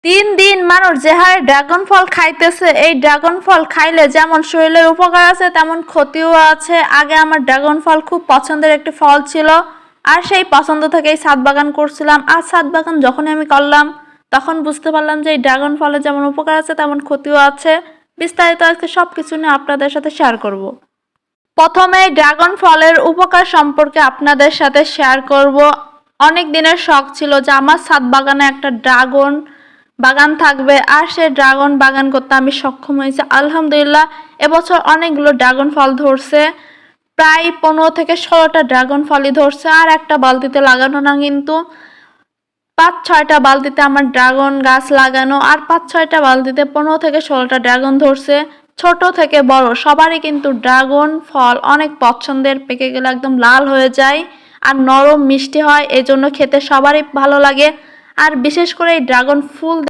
দিন মানুষ যে হারে ড্রাগন ফল খাইতেছে, এই ড্রাগন ফল খাইলে যেমন শরীরের উপকার আছে তেমন ক্ষতিও আছে। আগে আমার ড্রাগন ফল খুব পছন্দের একটি ফল ছিল, আর সেই পছন্দ থেকেই ছাদ বাগান করছিলাম। আর ছাদ বাগান যখনই আমি করলাম তখন বুঝতে পারলাম যে এই ড্রাগন ফলের যেমন উপকার আছে তেমন ক্ষতিও আছে। বিস্তারিত আজকে সবকিছু নিয়ে আপনাদের সাথে শেয়ার করব। প্রথমে ড্রাগন ফলের উপকার সম্পর্কে আপনাদের সাথে শেয়ার করব। অনেক দিনের শখ ছিল যে আমার ছাদ বাগানে একটা ড্রাগন বাগান থাকবে, আর সে ড্রাগন বাগান করতে আমি সক্ষম হয়েছি আলহামদুলিল্লাহ। এবছর অনেকগুলো ড্রাগন ফল ধরছে, প্রায় 15 থেকে 16টা ড্রাগন ফলই ধরছে। আর একটা বালতিতে লাগানো না, কিন্তু 5-6টা বালতিতে আমার ড্রাগন গাছ লাগানো, আর 5-6টা বালতিতে 15 থেকে 16টা ড্রাগন ধরছে। ছোট থেকে বড় সবারই কিন্তু ড্রাগন ফল অনেক পছন্দের, পেকে গেলে একদম লাল হয়ে যায় আর নরম মিষ্টি হয়, এই জন্য খেতে সবারই ভালো লাগে। আর বিশেষ করে এই ড্রাগন ফুল